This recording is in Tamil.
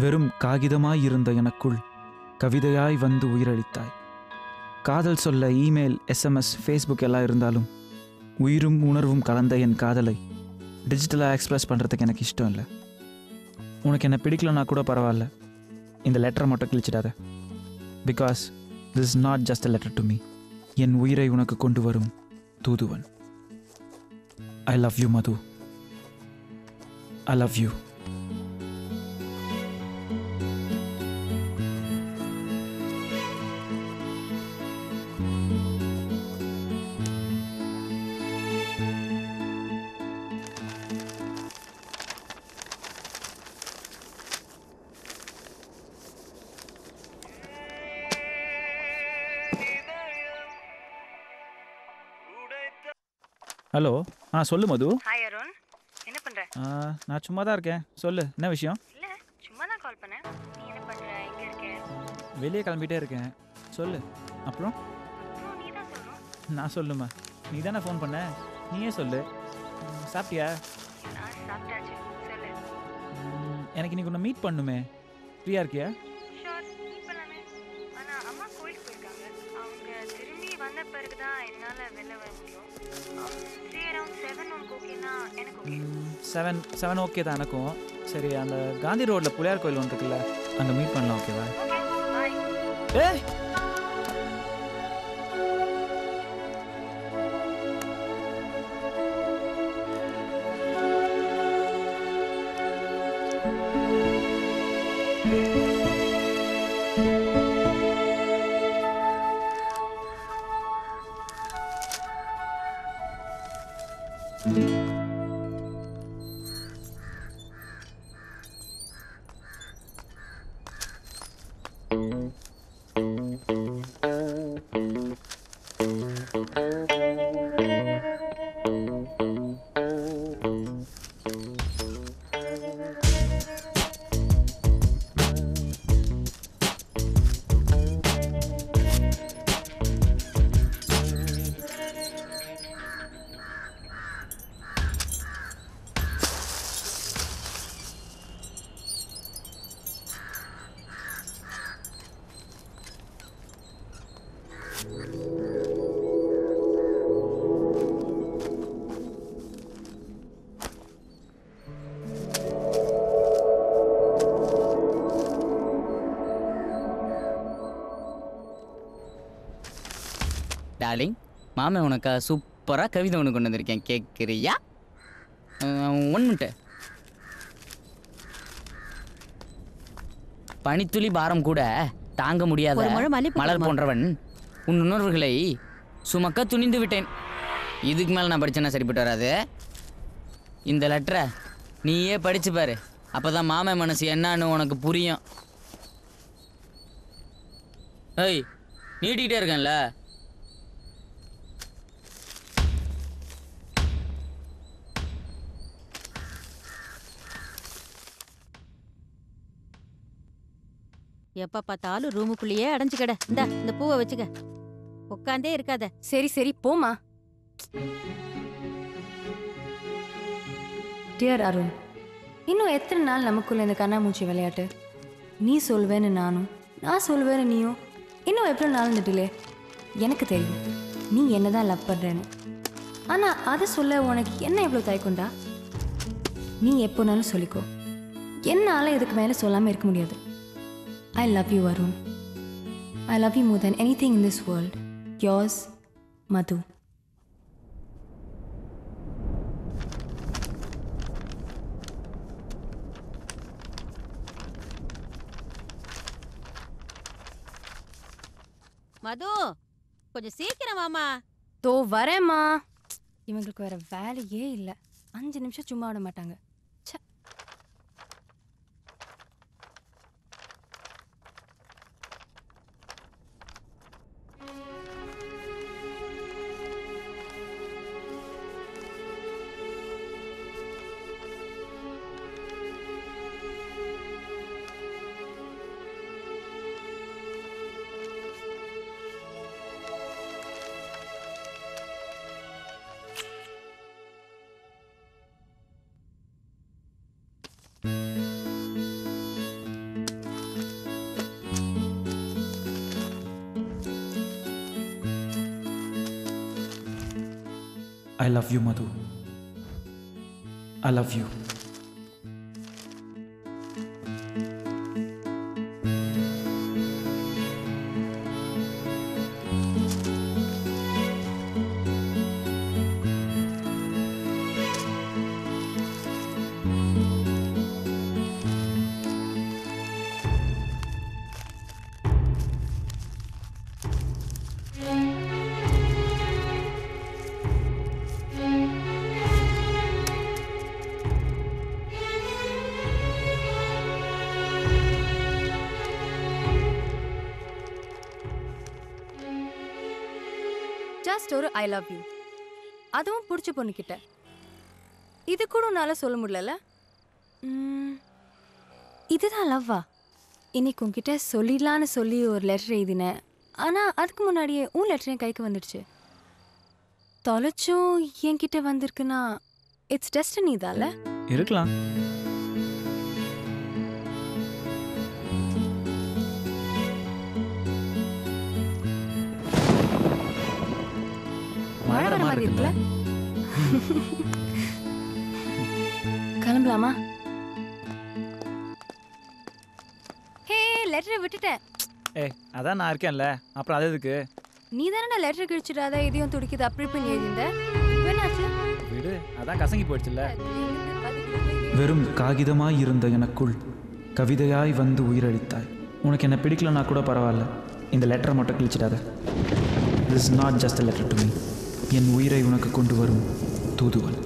வெறும் காகிதமாயிருந்த எனக்குள் கவிதையாய் வந்து உயிரளித்தாய். காதல் சொல்ல இமெயில், SMS, ஃபேஸ்புக் எல்லாம் இருந்தாலும் உயிரும் உணர்வும் கலந்த என் காதலை டிஜிட்டலாக எக்ஸ்பிரஸ் பண்ணுறதுக்கு எனக்கு இஷ்டம் இல்லை. உனக்கு என்ன பிடிக்கலன்னா கூட பரவாயில்ல, இந்த லெட்டரை மட்டும் கிழிச்சிடாத. Because this is not just a letter to me. என் உயிரை உனக்கு கொண்டு வரும் தூதுவன். I love you Madhu. I love you. Hello. சொல்லு மது. ஹாய் அருண், என்ன பண்ற? நான் சும்மா தான் இருக்கேன். சொல்லு, என்ன விஷயம்? இல்ல, சும்மா தான் கால் பண்ணேன். நீ என்ன பண்ற? எங்க இருக்க? வெளியே கிளம்பிட்டே இருக்கேன். சொல்லு. அப்புறம் நீ தான் சொல்லணும். நான் சொல்லுமா? நீ தானே ஃபோன் பண்ண, நீயே சொல்லு. சாப்பிட்டியா? நான் சாப்பிட்டாச்சு. சொல்லு. எனக்கு இன்னைக்கு உன்னை மீட் பண்ணுமே, ஃப்ரீயாக இருக்கியா? ஷோர், மீட் பண்ணலாமே. ஆனா அம்மா கோயிலுக்கு போயிருக்காங்க. அவங்க திரும்பி வந்த பிறகு தான் என்னால் வெளில வர முடியும். சரி, அரௌண்ட் 7 உனக்கு ஓகேனா? எனக்கு ஓகே. 7 ஓகே தான் எனக்கும். சரி, அந்த காந்தி ரோட்டில் புளியார் கோயில் ஒன்று இருக்குல்ல, அங்கே மீட் பண்ணலாம், ஓகேவா? பாய். ஏய், டார்லிங், மாமே உனக்கா சூப்பராக கவிதை ஒன்று கொண்டு வந்திருக்கேன், கேட்குறியா? 1 மினிட். பனித்துளி பாரம் கூட தாங்க முடியாத மலர் போன்றவன் உன் உணர்வுகளை சுமக்க துணிந்து விட்டேன். இதுக்கு மேலே நான் படித்தேன்னா சரிப்பட்டு வராது. இந்த லெட்டரை நீயே படிச்சு பாரு, அப்போதான் மாமே மனசு என்னன்னு உனக்கு புரியும். ஏய், நீட்டிக்கிட்டே இருக்கேன்ல. எப்ப பார்த்தாலும் ரூமுக்குள்ளேயே அடைஞ்சுக்கட. இந்த பூவை வச்சுக்க, உட்காந்தே இருக்காத. சரி சரி, போமா. டியர் அருண், இன்னும் எத்தனை நாள் நமக்குள்ள இந்த கண்ணாமூச்சி விளையாட்டு? நீ சொல்வேன்னு நானும், நான் சொல்வேன்னு நீயும். இன்னும் எவ்வளோ நாள் இந்த டிலே? எனக்கு தெரியும் நீ என்ன தான் லவ் பண்ணுறேன்னு. ஆனால் அதை சொல்ல உனக்கு என்ன எவ்வளோ தயக்கொண்டா? நீ எப்போனாலும் சொல்லிக்கோ, என்னால் இதுக்கு மேலே சொல்லாமல் இருக்க முடியாது. I love you, Arun. I love you more than anything in this world. Yours, Madhu. மது, கொஞ்சம் சீக்கிரம் வாமா. தோ வரேம்மா. இவங்களுக்கு வேற வேலையே இல்லை, 5 நிமிஷம் சும்மா விட மாட்டாங்க. ஐ love you Madhu. I love you. Just ஒரு ஐ லவ் யூ, அதுவும் பிடிச்ச பொண்ணுக்கிட்ட. இது கூட உன்னால் சொல்ல முடியல. இதுதான் லவ்வா? இன்னைக்கு உன்கிட்ட சொல்லிடலான்னு சொல்லி ஒரு லெட்டர் எழுதினேன். ஆனால் அதுக்கு முன்னாடியே உன் லெட்டர் என் கைக்கு வந்துடுச்சு. தொலைச்சும் என்கிட்ட வந்திருக்குன்னா இட்ஸ் டெஸ்டினி தான்ல? இருக்கலாம். மழை வர மாதிரி இருக்குல்ல? கிளம்பலாமா? ஹே, லெட்டரை விட்டுட்டேன். ஏய், அதான் நான் இருக்கேன்ல, அப்புறம் அது எதுக்கு? நீ தானே நான் லெட்டர் கிழிச்சிடாத, இதையும் துடிக்குது அப்படி பண்ணி எழுதிந்த. என்னாச்சு? விடு, அதான் கசங்கி போயிடுச்சுல்ல. வெறும் காகிதமாய் இருந்த எனக்குள் கவிதையாய் வந்து உயிரளித்தாய். உனக்கு என்ன பிடிக்கலன்னா கூட பரவாயில்ல, இந்த லெட்டரை மட்டும் கிழிச்சிடாத. This is not just a letter to me. என் உயிரை உனக்கு கொண்டு வரும் தூதுவன்.